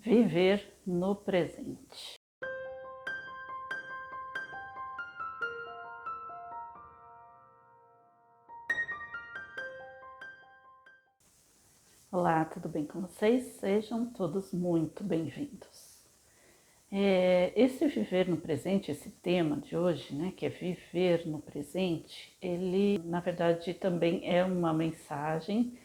Viver no presente. Olá, tudo bem com vocês? Sejam todos muito bem-vindos. Esse viver no presente, esse tema de hoje, né, que é viver no presente, ele na verdade também é uma mensagem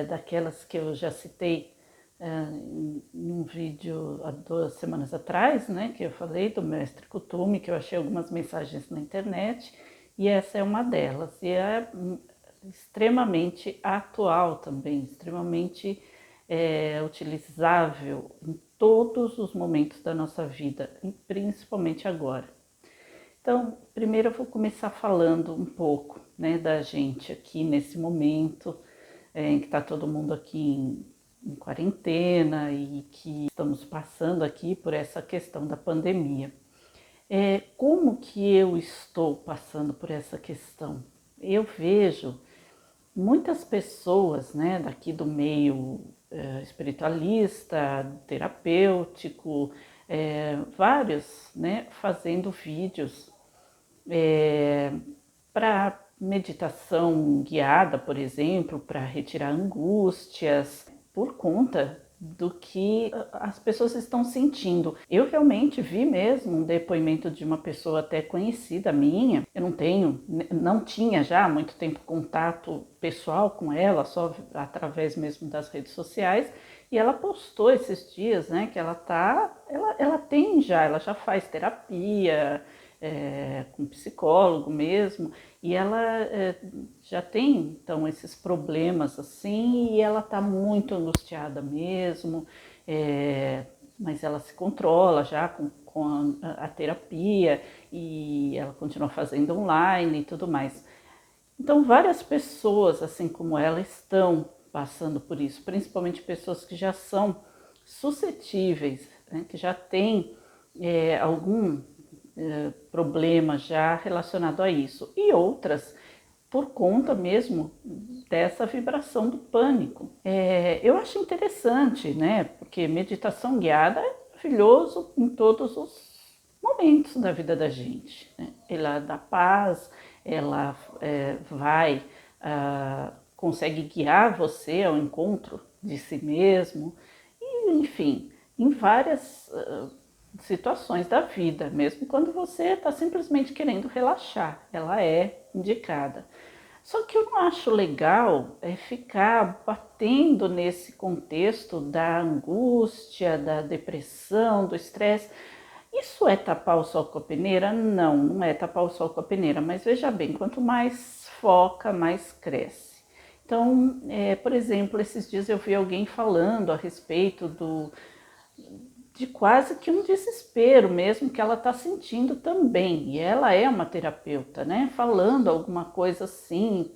daquelas que eu já citei em um vídeo há 2 semanas atrás, né, que eu falei do mestre Kuthumi, que eu achei algumas mensagens na internet, e essa é uma delas, e é extremamente atual também, extremamente utilizável em todos os momentos da nossa vida, e principalmente agora. Então, primeiro eu vou começar falando um pouco, né, da gente aqui nesse momento, em que está todo mundo aqui em quarentena e que estamos passando aqui por essa questão da pandemia. Como que eu estou passando por essa questão? Eu vejo muitas pessoas, né, daqui do meio espiritualista, terapêutico, vários, né, fazendo vídeos para meditação guiada, por exemplo, para retirar angústias, por conta do que as pessoas estão sentindo. Eu realmente vi mesmo um depoimento de uma pessoa até conhecida minha. Eu não tinha já há muito tempo contato pessoal com ela, só através mesmo das redes sociais. E ela postou esses dias, né, que ela já faz terapia, com psicólogo mesmo, e ela já tem então esses problemas assim, e ela está muito angustiada mesmo, mas ela se controla já com a terapia, e ela continua fazendo online e tudo mais. Então várias pessoas assim como ela estão passando por isso, principalmente pessoas que já são suscetíveis, né, que já têm algum problema já relacionado a isso, e outras por conta mesmo dessa vibração do pânico. Eu acho interessante, né? Porque meditação guiada é maravilhoso em todos os momentos da vida da gente, né? Ela dá paz, ela consegue guiar você ao encontro de si mesmo, e enfim, em várias situações da vida, mesmo quando você está simplesmente querendo relaxar, ela é indicada. Só que eu não acho legal ficar batendo nesse contexto da angústia, da depressão, do estresse. Isso é tapar o sol com a peneira? Não, não é tapar o sol com a peneira, mas veja bem, quanto mais foca, mais cresce. Então, por exemplo, esses dias eu vi alguém falando a respeito de quase que um desespero mesmo que ela está sentindo também. E ela é uma terapeuta, né? Falando alguma coisa assim,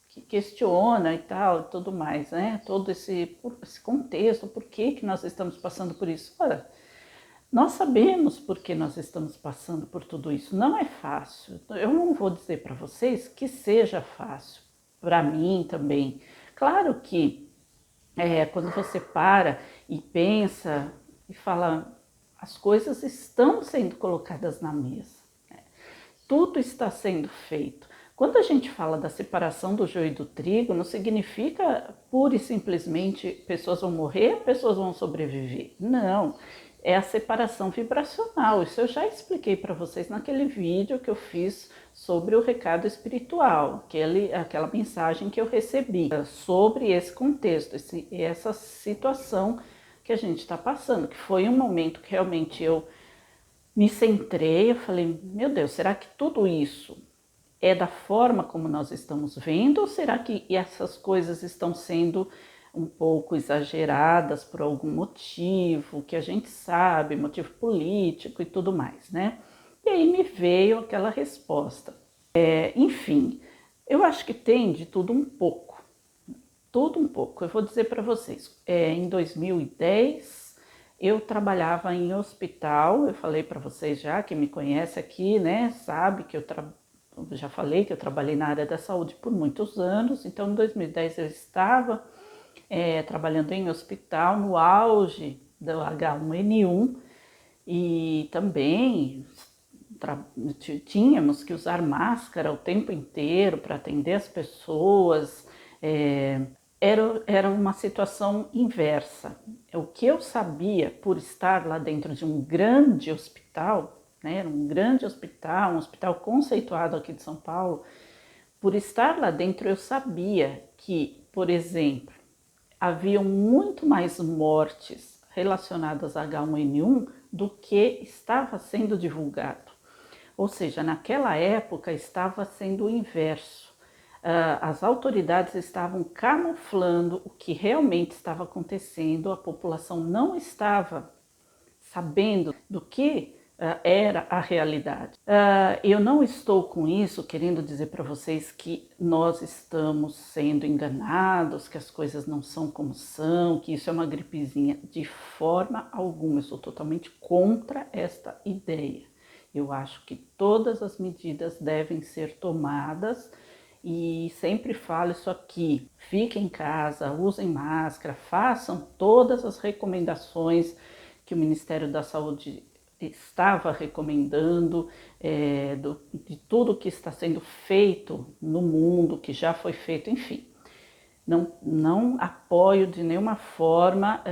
que questiona e tal, e tudo mais, né? Todo esse contexto, por que nós estamos passando por isso? Olha, nós sabemos por que nós estamos passando por tudo isso. Não é fácil. Eu não vou dizer para vocês que seja fácil. Para mim também. Claro que quando você para e pensa e fala, as coisas estão sendo colocadas na mesa, né? Tudo está sendo feito. Quando a gente fala da separação do joio e do trigo, não significa pura e simplesmente pessoas vão morrer, pessoas vão sobreviver. Não, é a separação vibracional. Isso eu já expliquei para vocês naquele vídeo que eu fiz sobre o recado espiritual, aquela mensagem que eu recebi sobre esse contexto, essa situação que a gente está passando, que foi um momento que realmente eu me centrei, eu falei, meu Deus, será que tudo isso é da forma como nós estamos vendo, ou será que essas coisas estão sendo um pouco exageradas por algum motivo, que a gente sabe, motivo político e tudo mais, né? E aí me veio aquela resposta. Enfim, eu acho que tem de tudo um pouco, tudo um pouco. Eu vou dizer para vocês, em 2010 eu trabalhava em hospital, eu falei para vocês já, quem me conhece aqui, né, sabe que eu já falei que eu trabalhei na área da saúde por muitos anos, então em 2010 eu estava trabalhando em hospital no auge do H1N1 e também tínhamos que usar máscara o tempo inteiro para atender as pessoas. Era uma situação inversa. O que eu sabia por estar lá dentro de um grande hospital, né, era um grande hospital, um hospital conceituado aqui de São Paulo, por estar lá dentro eu sabia que, por exemplo, haviam muito mais mortes relacionadas a H1N1 do que estava sendo divulgado. Ou seja, naquela época estava sendo o inverso. As autoridades estavam camuflando o que realmente estava acontecendo, a população não estava sabendo do que era a realidade. Eu não estou com isso querendo dizer para vocês que nós estamos sendo enganados, que as coisas não são como são, que isso é uma gripezinha. De forma alguma, eu sou totalmente contra esta ideia. Eu acho que todas as medidas devem ser tomadas e sempre falo isso aqui: fiquem em casa, usem máscara, façam todas as recomendações que o Ministério da Saúde estava recomendando, de tudo que está sendo feito no mundo, que já foi feito, enfim. Não apoio de nenhuma forma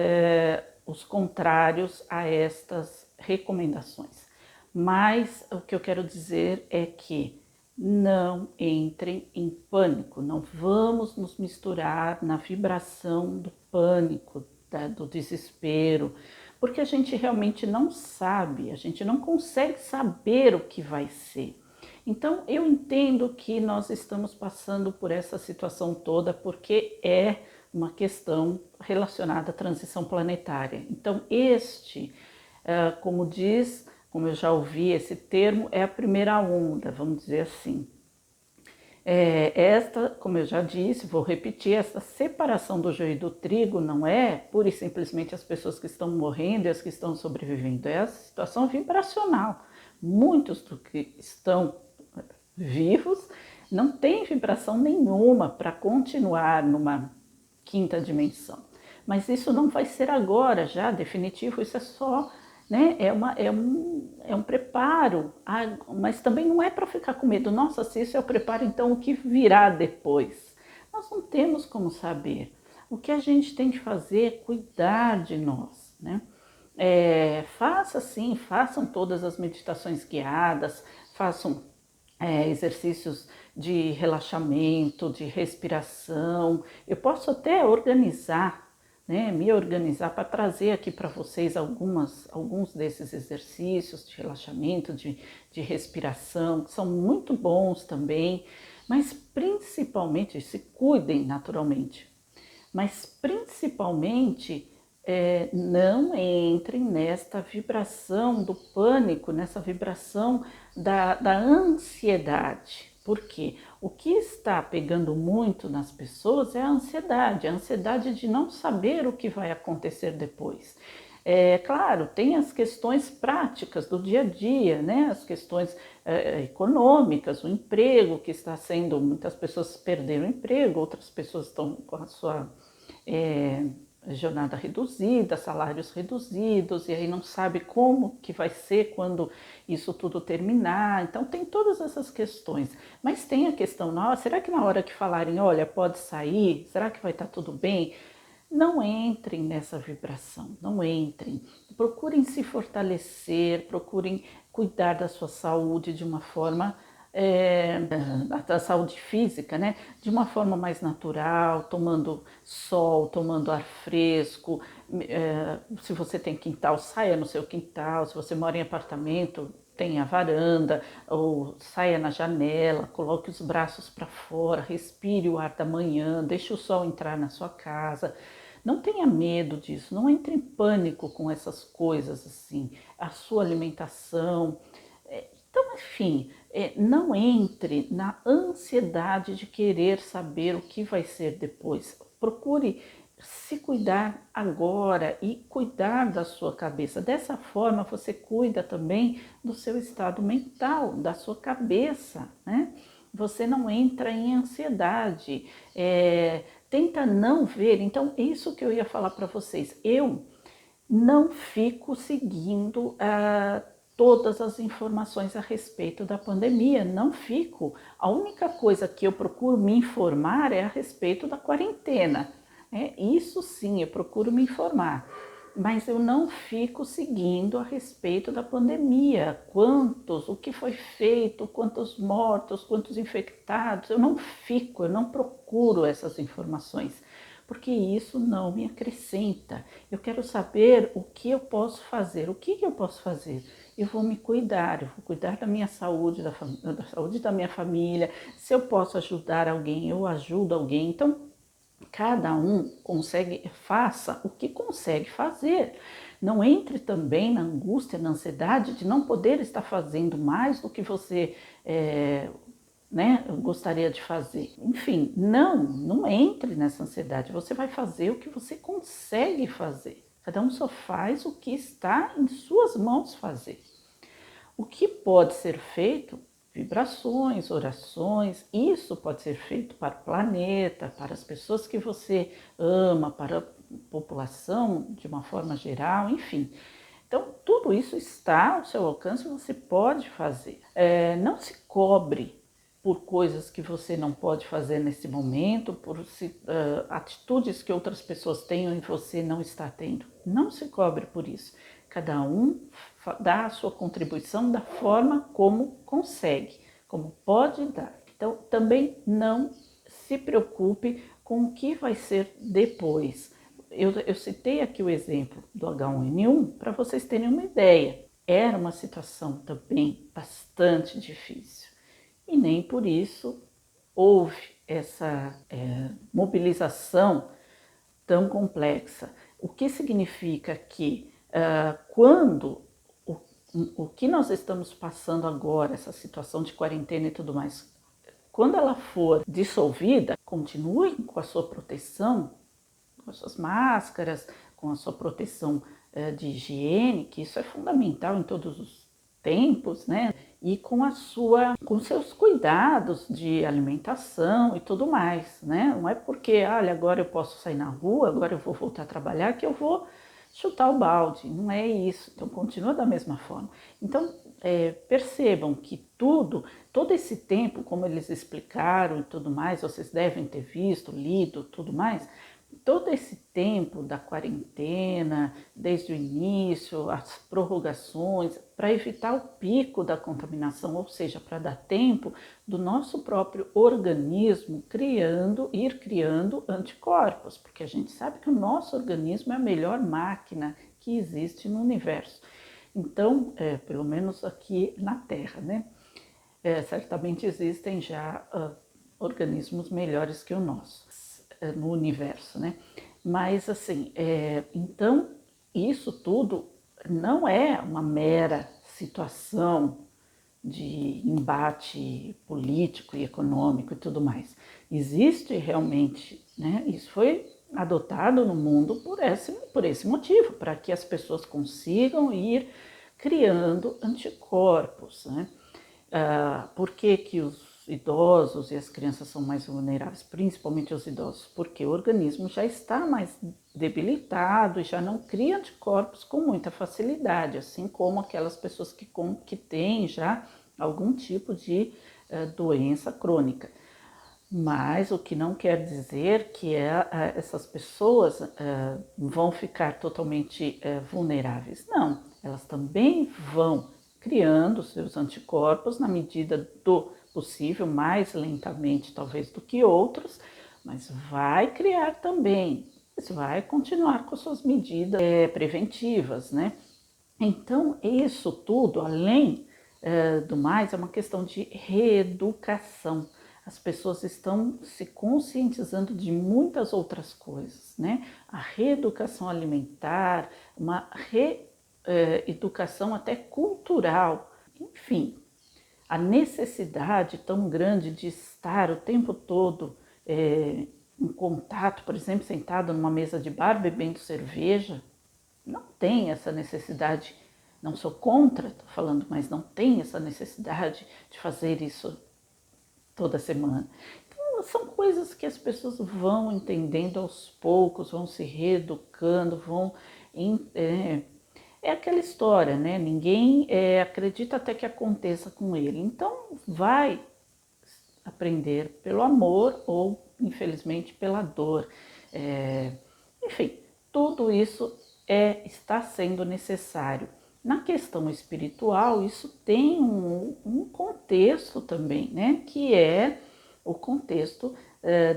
os contrários a estas recomendações. Mas o que eu quero dizer é que não entrem em pânico, não vamos nos misturar na vibração do pânico, do desespero, porque a gente realmente não sabe, a gente não consegue saber o que vai ser. Então, eu entendo que nós estamos passando por essa situação toda porque é uma questão relacionada à transição planetária. Então, como eu já ouvi esse termo, é a primeira onda, vamos dizer assim. Esta, como eu já disse, vou repetir, essa separação do joio e do trigo não é pura e simplesmente as pessoas que estão morrendo e as que estão sobrevivendo, é a situação vibracional. Muitos do que estão vivos não têm vibração nenhuma para continuar numa quinta dimensão. Mas isso não vai ser agora já, definitivo, isso é só, né, é um preparo, mas também não é para ficar com medo. Nossa, se isso é o preparo, então o que virá depois? Nós não temos como saber. O que a gente tem que fazer é cuidar de nós, né? Façam todas as meditações guiadas, façam exercícios de relaxamento, de respiração. Eu posso até organizar, né, me organizar para trazer aqui para vocês alguns desses exercícios de relaxamento, de respiração, que são muito bons também, mas principalmente, se cuidem naturalmente, mas principalmente não entrem nesta vibração do pânico, nessa vibração da ansiedade. Por quê? O que está pegando muito nas pessoas é a ansiedade de não saber o que vai acontecer depois. Claro, tem as questões práticas do dia a dia, né? As questões econômicas, o emprego que está sendo, muitas pessoas perderam o emprego, outras pessoas estão com a sua jornada reduzida, salários reduzidos, e aí não sabe como que vai ser quando isso tudo terminar. Então tem todas essas questões, mas tem a questão, será que na hora que falarem, olha, pode sair, será que vai estar tudo bem? Não entrem nessa vibração, não entrem. Procurem se fortalecer, procurem cuidar da sua saúde de uma forma da saúde física, né? De uma forma mais natural, tomando sol, tomando ar fresco. Se você tem quintal, saia no seu quintal. Se você mora em apartamento, tenha varanda ou saia na janela, coloque os braços para fora, respire o ar da manhã, deixe o sol entrar na sua casa. Não tenha medo disso, não entre em pânico com essas coisas assim, a sua alimentação. Então, enfim, não entre na ansiedade de querer saber o que vai ser depois. Procure se cuidar agora e cuidar da sua cabeça. Dessa forma, você cuida também do seu estado mental, da sua cabeça, né? Você não entra em ansiedade, tenta não ver. Então, isso que eu ia falar para vocês. Eu não fico seguindo todas as informações a respeito da pandemia, não fico. A única coisa que eu procuro me informar é a respeito da quarentena. Isso sim, eu procuro me informar, mas eu não fico seguindo a respeito da pandemia, o que foi feito, quantos mortos, quantos infectados, eu não procuro essas informações, porque isso não me acrescenta. Eu quero saber o que eu posso fazer, o que eu posso fazer. Eu vou me cuidar, eu vou cuidar da minha saúde, da saúde da minha família. Se eu posso ajudar alguém, eu ajudo alguém. Então, cada um faça o que consegue fazer. Não entre também na angústia, na ansiedade de não poder estar fazendo mais do que você gostaria de fazer. Enfim, não entre nessa ansiedade. Você vai fazer o que você consegue fazer. Cada um só faz o que está em suas mãos fazer. O que pode ser feito? Vibrações, orações, isso pode ser feito para o planeta, para as pessoas que você ama, para a população de uma forma geral, enfim. Então, tudo isso está ao seu alcance, você pode fazer. Não se cobre por coisas que você não pode fazer nesse momento, por atitudes que outras pessoas tenham e você não está tendo. Não se cobre por isso. Cada um dá a sua contribuição da forma como consegue, como pode dar. Então, também não se preocupe com o que vai ser depois. Eu citei aqui o exemplo do H1N1 para vocês terem uma ideia. Era uma situação também bastante difícil e nem por isso houve essa mobilização tão complexa. O que significa que quando o que nós estamos passando agora, essa situação de quarentena e tudo mais, quando ela for dissolvida, continuem com a sua proteção, com as suas máscaras, com a sua proteção de higiene, que isso é fundamental em todos os tempos, né? E com seus cuidados de alimentação e tudo mais, né? Não é porque, olha, agora eu posso sair na rua, agora eu vou voltar a trabalhar, que eu vou chutar o balde, não é isso. Então continua da mesma forma. Então percebam que todo esse tempo, como eles explicaram e tudo mais, vocês devem ter visto, lido, tudo mais. Todo esse tempo da quarentena, desde o início, as prorrogações, para evitar o pico da contaminação, ou seja, para dar tempo do nosso próprio organismo ir criando anticorpos, porque a gente sabe que o nosso organismo é a melhor máquina que existe no universo. Então, pelo menos aqui na Terra, né? Certamente existem já organismos melhores que o nosso no universo, né? Mas assim, então isso tudo não é uma mera situação de embate político e econômico e tudo mais. Existe realmente, né? Isso foi adotado no mundo por esse motivo, para que as pessoas consigam ir criando anticorpos, né? Por que os idosos e as crianças são mais vulneráveis, principalmente os idosos? Porque o organismo já está mais debilitado e já não cria anticorpos com muita facilidade, assim como aquelas pessoas que têm já algum tipo de doença crônica. Mas o que não quer dizer que essas pessoas vão ficar totalmente vulneráveis. Não, elas também vão criando seus anticorpos na medida do possível, mais lentamente talvez do que outros, mas vai criar também, mas vai continuar com suas medidas preventivas, né? Então, isso tudo, além do mais, é uma questão de reeducação. As pessoas estão se conscientizando de muitas outras coisas, né? A reeducação alimentar, uma reeducação até cultural, enfim, a necessidade tão grande de estar o tempo todo em contato, por exemplo, sentado numa mesa de bar bebendo cerveja, não tem essa necessidade. Não sou contra, estou falando, mas não tem essa necessidade de fazer isso toda semana. Então, são coisas que as pessoas vão entendendo aos poucos, vão se reeducando, vão É aquela história, né? Ninguém acredita até que aconteça com ele. Então, vai aprender pelo amor ou, infelizmente, pela dor. Enfim, tudo isso está sendo necessário. Na questão espiritual, isso tem um contexto também, né? Que é o contexto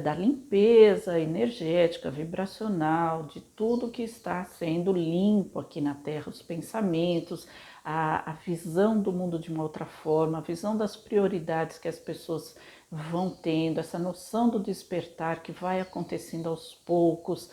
da limpeza energética, vibracional, de tudo que está sendo limpo aqui na Terra, os pensamentos, a visão do mundo de uma outra forma, a visão das prioridades que as pessoas vão tendo, essa noção do despertar que vai acontecendo aos poucos,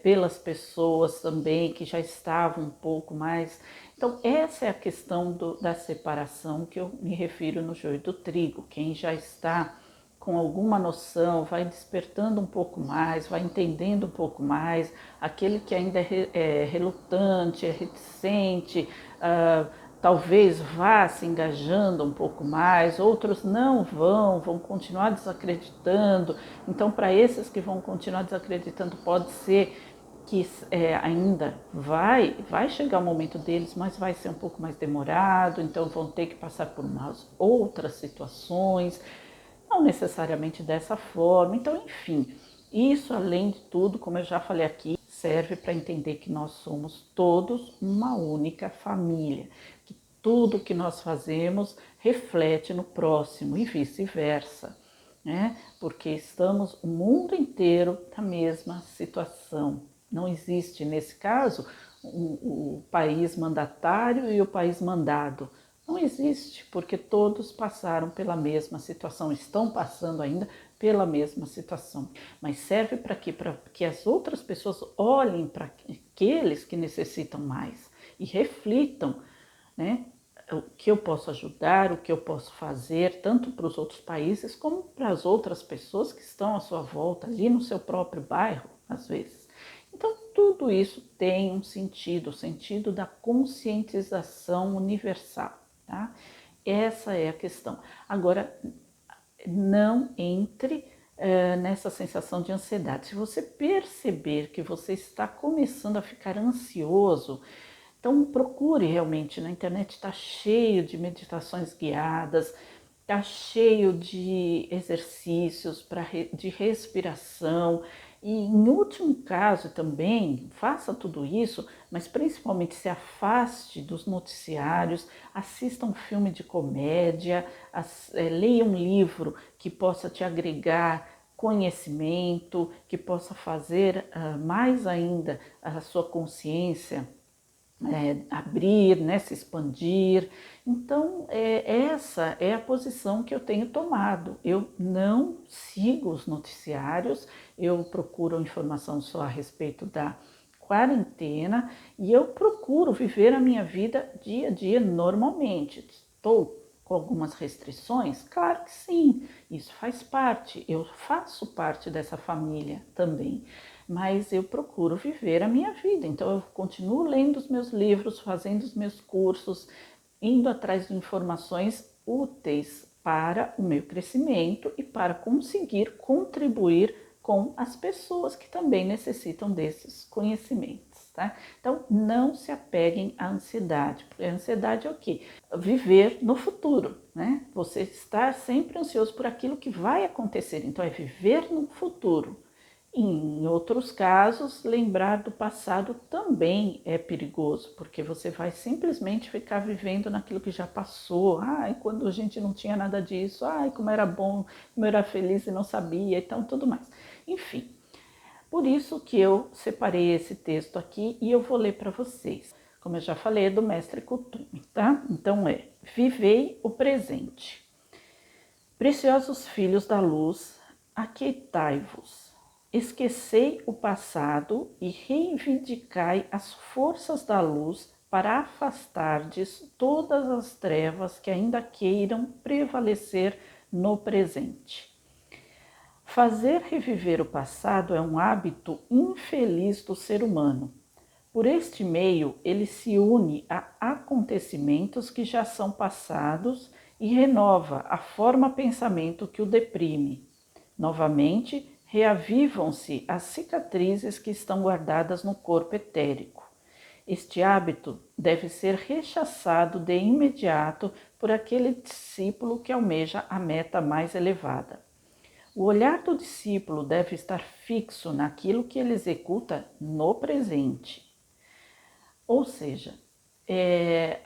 pelas pessoas também que já estavam um pouco mais. Então, essa é a questão da separação que eu me refiro no joio do trigo. Quem já está com alguma noção, vai despertando um pouco mais, vai entendendo um pouco mais, aquele que ainda é relutante, é reticente, talvez vá se engajando um pouco mais, outros não vão continuar desacreditando. Então, para esses que vão continuar desacreditando, pode ser que ainda vai chegar o momento deles, mas vai ser um pouco mais demorado, então vão ter que passar por umas outras situações, não necessariamente dessa forma. Então, enfim, isso além de tudo, como eu já falei aqui, serve para entender que nós somos todos uma única família, que tudo que nós fazemos reflete no próximo e vice-versa, né? Porque estamos o mundo inteiro na mesma situação. Não existe, nesse caso, o país mandatário e o país mandado. Não existe, porque todos passaram pela mesma situação, estão passando ainda pela mesma situação. Mas serve para quê? Para que as outras pessoas olhem para aqueles que necessitam mais e reflitam, né? O que eu posso ajudar, o que eu posso fazer, tanto para os outros países como para as outras pessoas que estão à sua volta, ali no seu próprio bairro, às vezes. Então, tudo isso tem um sentido, o sentido da conscientização universal, tá? Essa é a questão. Agora, não entre nessa sensação de ansiedade. Se você perceber que você está começando a ficar ansioso, então procure realmente, na internet está cheio de meditações guiadas, está cheio de exercícios de respiração. E em último caso também, faça tudo isso, mas principalmente se afaste dos noticiários, assista um filme de comédia, leia um livro que possa te agregar conhecimento, que possa fazer mais ainda a sua consciência abrir, né, se expandir. Então, essa é a posição que eu tenho tomado. Eu não sigo os noticiários, eu procuro informação só a respeito da quarentena e eu procuro viver a minha vida dia a dia normalmente. Estou com algumas restrições? Claro que sim, isso faz parte, eu faço parte dessa família também, mas eu procuro viver a minha vida, então eu continuo lendo os meus livros, fazendo os meus cursos, indo atrás de informações úteis para o meu crescimento e para conseguir contribuir com as pessoas que também necessitam desses conhecimentos. Tá? Então, não se apeguem à ansiedade, porque a ansiedade é o quê? Viver no futuro, né? Você estar sempre ansioso por aquilo que vai acontecer, então é viver no futuro. Em outros casos, lembrar do passado também é perigoso, porque você vai simplesmente ficar vivendo naquilo que já passou. Ai, quando a gente não tinha nada disso, ai, como era bom, como eu era feliz e não sabia, então tudo mais. Enfim. Por isso que eu separei esse texto aqui e eu vou ler para vocês. Como eu já falei, é do mestre Kuthumi, tá? Então vivei o presente. Preciosos filhos da luz, aquietai-vos. Esquecei o passado e reivindicai as forças da luz para afastardes todas as trevas que ainda queiram prevalecer no presente. Fazer reviver o passado é um hábito infeliz do ser humano. Por este meio, ele se une a acontecimentos que já são passados e renova a forma-pensamento que o deprime. Novamente, reavivam-se as cicatrizes que estão guardadas no corpo etérico. Este hábito deve ser rechaçado de imediato por aquele discípulo que almeja a meta mais elevada. O olhar do discípulo deve estar fixo naquilo que ele executa no presente. Ou seja,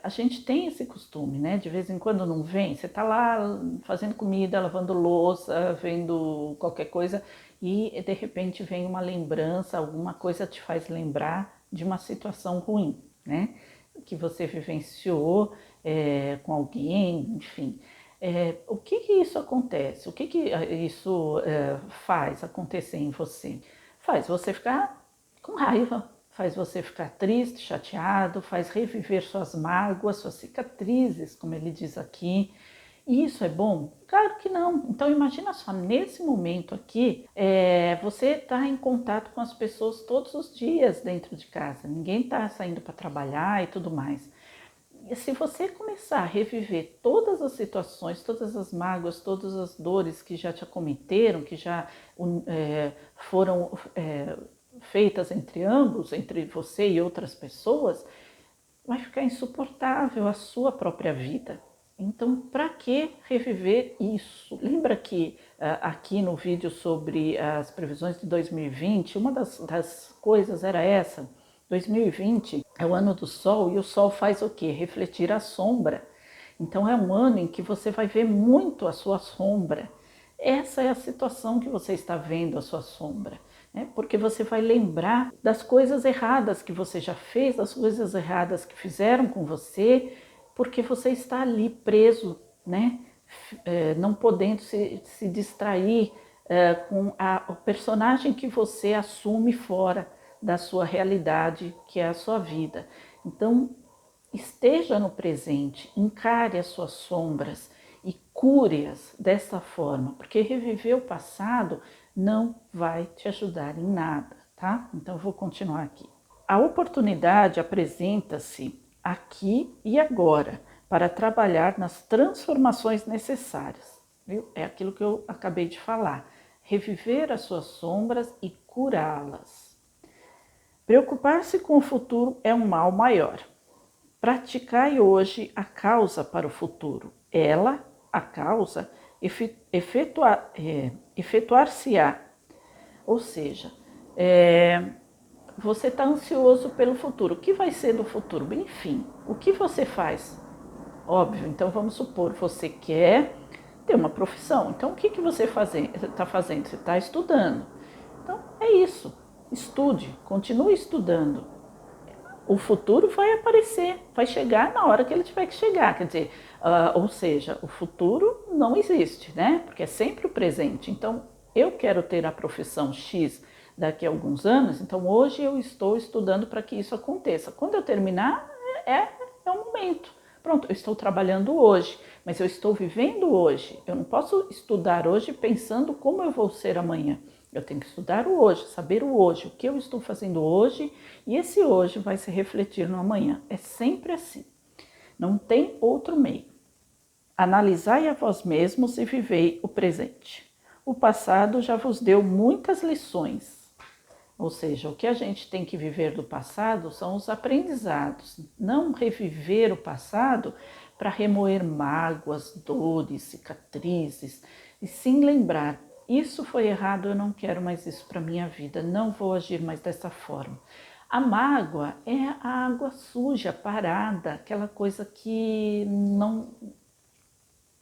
a gente tem esse costume, né? De vez em quando não vem, você está lá fazendo comida, lavando louça, vendo qualquer coisa e de repente vem uma lembrança, alguma coisa te faz lembrar de uma situação ruim, né? Que você vivenciou com alguém, enfim. O que isso acontece? O que isso faz acontecer em você? Faz você ficar com raiva, faz você ficar triste, chateado, faz reviver suas mágoas, suas cicatrizes, como ele diz aqui. E isso é bom? Claro que não. Então imagina só, nesse momento aqui, você está em contato com as pessoas todos os dias dentro de casa. Ninguém está saindo para trabalhar e tudo mais. E se você começar a reviver todas as situações, todas as mágoas, todas as dores que já te acometeram, que já foram feitas entre ambos, entre você e outras pessoas, vai ficar insuportável a sua própria vida. Então, para que reviver isso? Lembra que aqui no vídeo sobre as previsões de 2020, uma das coisas era essa: 2020 é o ano do Sol e o Sol faz o quê? Refletir a sombra. Então é um ano em que você vai ver muito a sua sombra. Essa é a situação que você está vendo, a sua sombra, né? Porque você vai lembrar das coisas erradas que você já fez, das coisas erradas que fizeram com você, porque você está ali preso, né? Não podendo se distrair com o personagem que você assume fora da sua realidade, que é a sua vida. Então, esteja no presente, encare as suas sombras e cure-as dessa forma, porque reviver o passado não vai te ajudar em nada, tá? Então, eu vou continuar aqui. A oportunidade apresenta-se aqui e agora para trabalhar nas transformações necessárias, viu? É aquilo que eu acabei de falar. Reviver as suas sombras e curá-las. Preocupar-se com o futuro é um mal maior. Praticai hoje a causa para o futuro. Ela, a causa, efetuar-se-á. Ou seja, você está ansioso pelo futuro. O que vai ser do futuro? Enfim, o que você faz? Óbvio, então vamos supor, você quer ter uma profissão. Então o que você está fazendo? Você está estudando. Então é isso. Estude, continue estudando. O futuro vai aparecer, vai chegar na hora que ele tiver que chegar. Quer dizer, ou seja, o futuro não existe, né? Porque é sempre o presente. Então, eu quero ter a profissão X daqui a alguns anos, então hoje eu estou estudando para que isso aconteça. Quando eu terminar, é o momento. Pronto, eu estou trabalhando hoje, mas eu estou vivendo hoje. Eu não posso estudar hoje pensando como eu vou ser amanhã. Eu tenho que estudar o hoje, saber o hoje, o que eu estou fazendo hoje, e esse hoje vai se refletir no amanhã. É sempre assim. Não tem outro meio. Analisai a vós mesmos e vivei o presente. O passado já vos deu muitas lições. Ou seja, o que a gente tem que viver do passado são os aprendizados. Não reviver o passado para remoer mágoas, dores, cicatrizes, e sim lembrar: isso foi errado, eu não quero mais isso para minha vida, não vou agir mais dessa forma. A mágoa é a água suja, parada, aquela coisa que não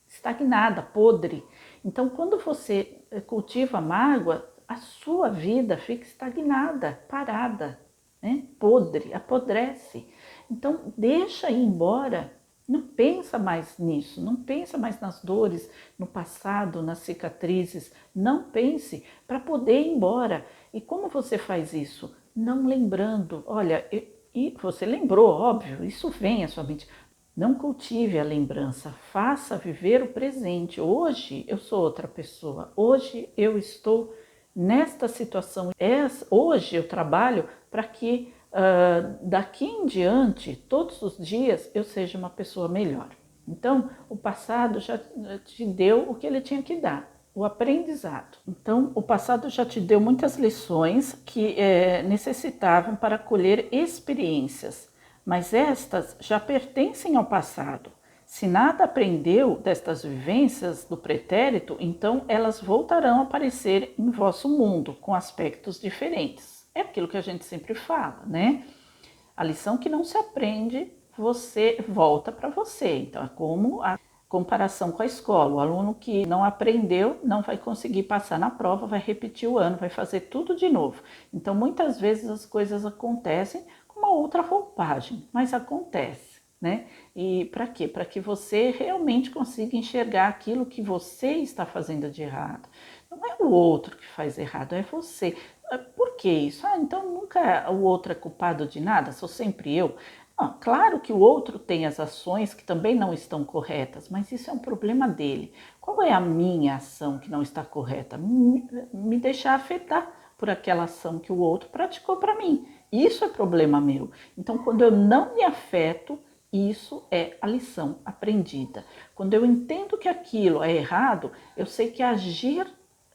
estagnada, podre. Então, quando você cultiva a mágoa, a sua vida fica estagnada, parada, né? Podre, apodrece. Então, deixa ir embora. Não pensa mais nisso, não pensa mais nas dores, no passado, nas cicatrizes. Não pense para poder ir embora. E como você faz isso? Não lembrando. Olha, e você lembrou, óbvio, isso vem à sua mente. Não cultive a lembrança, faça viver o presente. Hoje eu sou outra pessoa, hoje eu estou nesta situação. Hoje eu trabalho para que daqui em diante, todos os dias, eu seja uma pessoa melhor. Então, o passado já te deu o que ele tinha que dar. o aprendizado. Então, o passado já te deu muitas lições que necessitavam para colher experiências, mas estas já pertencem ao passado. Se nada aprendeu destas vivências do pretérito, então elas voltarão a aparecer em vosso mundo com aspectos diferentes. É aquilo que a gente sempre fala, né? A lição que não se aprende, você volta para você. Então, é como a comparação com a escola. O aluno que não aprendeu não vai conseguir passar na prova, vai repetir o ano, vai fazer tudo de novo. Então, muitas vezes as coisas acontecem com uma outra roupagem, mas acontece, né? E para quê? Para que você realmente consiga enxergar aquilo que você está fazendo de errado. Não é o outro que faz errado, é você. Por que isso? Então nunca o outro é culpado de nada, sou sempre eu. Não, claro que o outro tem as ações que também não estão corretas, mas isso é um problema dele. Qual é a minha ação que não está correta? Me deixar afetar por aquela ação que o outro praticou para mim. Isso é problema meu. Então, quando eu não me afeto, isso é a lição aprendida. Quando eu entendo que aquilo é errado, eu sei que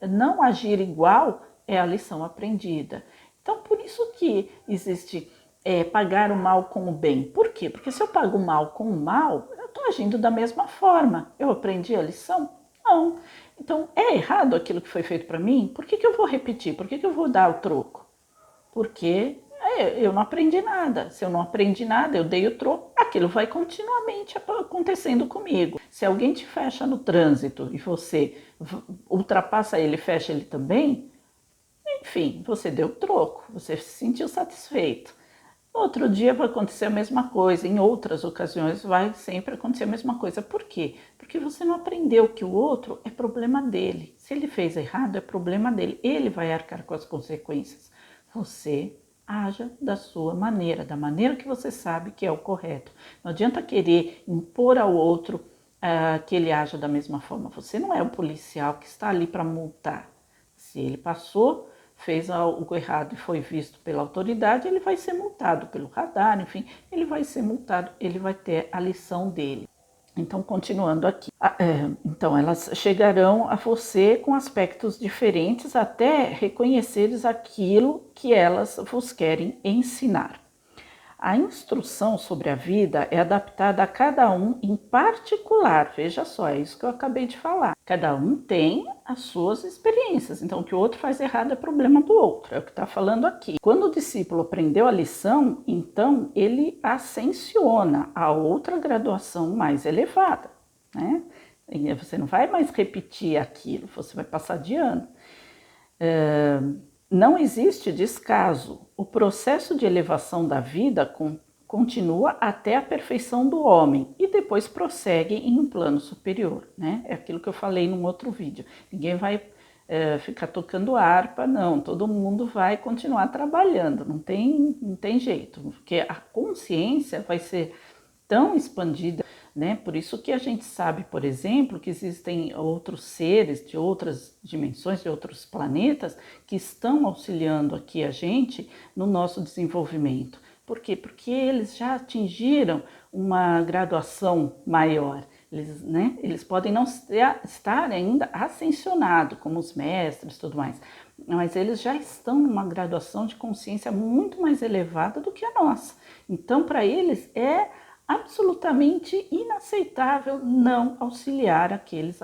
não agir igual é a lição aprendida. Então, por isso que existe pagar o mal com o bem. Por quê? Porque se eu pago o mal com o mal, eu estou agindo da mesma forma. Eu aprendi a lição? Não. Então, é errado aquilo que foi feito para mim? Por que eu vou repetir? Por que eu vou dar o troco? Porque eu não aprendi nada. Se eu não aprendi nada, eu dei o troco, aquilo vai continuamente acontecendo comigo. Se alguém te fecha no trânsito e você ultrapassa ele, fecha ele também, enfim, você deu troco, você se sentiu satisfeito. Outro dia vai acontecer a mesma coisa, em outras ocasiões vai sempre acontecer a mesma coisa. Por quê? Porque você não aprendeu que o outro é problema dele. Se ele fez errado, é problema dele. Ele vai arcar com as consequências. Você haja da sua maneira, da maneira que você sabe que é o correto. Não adianta querer impor ao outro que ele haja da mesma forma. Você não é o policial que está ali para multar. Se ele passou, fez algo errado e foi visto pela autoridade, ele vai ser multado pelo radar, enfim, ele vai ser multado, ele vai ter a lição dele. Então, continuando aqui. Então, elas chegarão a você com aspectos diferentes até reconheceres aquilo que elas vos querem ensinar. A instrução sobre a vida é adaptada a cada um em particular. Veja só, é isso que eu acabei de falar. Cada um tem as suas experiências. Então, o que o outro faz errado é problema do outro. É o que está falando aqui. Quando o discípulo aprendeu a lição, então ele ascensiona a outra graduação mais elevada, né? E você não vai mais repetir aquilo, você vai passar de ano. Não existe descaso. O processo de elevação da vida continua até a perfeição do homem e depois prossegue em um plano superior, né? É aquilo que eu falei num outro vídeo. Ninguém vai ficar tocando harpa, não. Todo mundo vai continuar trabalhando, não tem jeito, porque a consciência vai ser tão expandida, né? Por isso que a gente sabe, por exemplo, que existem outros seres de outras dimensões, de outros planetas, que estão auxiliando aqui a gente no nosso desenvolvimento. Por quê? Porque eles já atingiram uma graduação maior. Eles podem não estar ainda ascensionados, como os mestres e tudo mais, mas eles já estão numa graduação de consciência muito mais elevada do que a nossa. Então, para eles é absolutamente inaceitável não auxiliar aqueles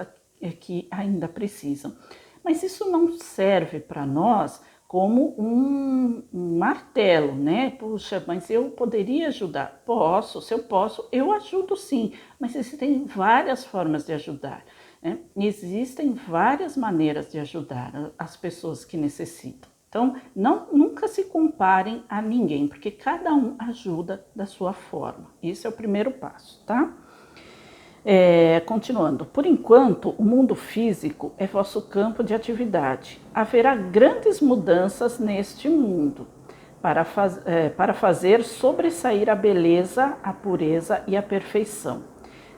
que ainda precisam. Mas isso não serve para nós como um martelo, né? Puxa, mas eu poderia ajudar? Posso, se eu posso, eu ajudo sim, mas existem várias formas de ajudar, né? Existem várias maneiras de ajudar as pessoas que necessitam. Então, nunca se comparem a ninguém, porque cada um ajuda da sua forma. Esse é o primeiro passo, tá? Continuando, por enquanto, o mundo físico é vosso campo de atividade. Haverá grandes mudanças neste mundo para fazer sobressair a beleza, a pureza e a perfeição.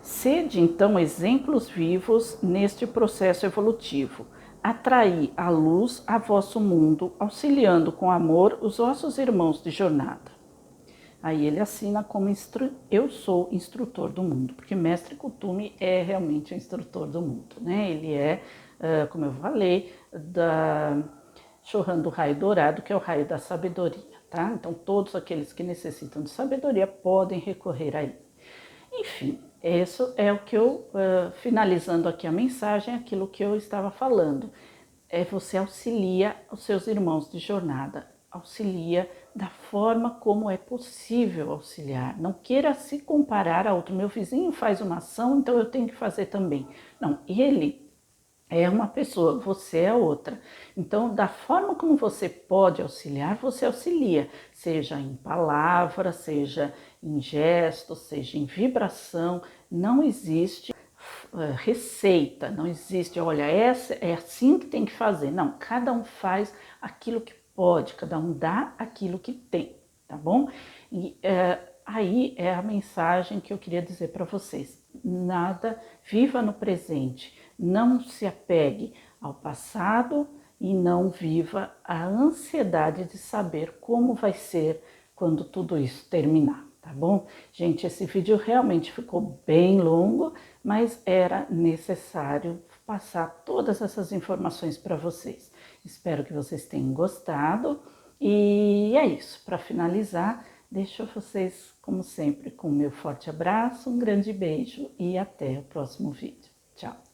Sede, então, exemplos vivos neste processo evolutivo. Atraí a luz a vosso mundo, auxiliando com amor os vossos irmãos de jornada. Aí ele assina como eu sou instrutor do mundo, porque Mestre Kuthumi é realmente o instrutor do mundo, né? Ele é como eu falei, da Chohan do raio dourado, que é o raio da sabedoria, tá? Então, todos aqueles que necessitam de sabedoria podem recorrer a ele. Enfim, isso é o que eu, finalizando aqui a mensagem, aquilo que eu estava falando. Você auxilia os seus irmãos de jornada, auxilia da forma como é possível auxiliar. Não queira se comparar a outro. Meu vizinho faz uma ação, então eu tenho que fazer também. Não, ele é uma pessoa, você é outra. Então, da forma como você pode auxiliar, você auxilia, seja em palavra, seja em gesto, seja em vibração. Não existe receita, não existe, olha, essa é assim que tem que fazer. Não, cada um faz aquilo que pode, cada um dá aquilo que tem, tá bom? E aí é a mensagem que eu queria dizer para vocês. Nada, viva no presente, não se apegue ao passado e não viva a ansiedade de saber como vai ser quando tudo isso terminar, tá bom? Gente, esse vídeo realmente ficou bem longo, mas era necessário passar todas essas informações para vocês. Espero que vocês tenham gostado e é isso. Para finalizar, deixo vocês, como sempre, com o meu forte abraço, um grande beijo e até o próximo vídeo. Tchau!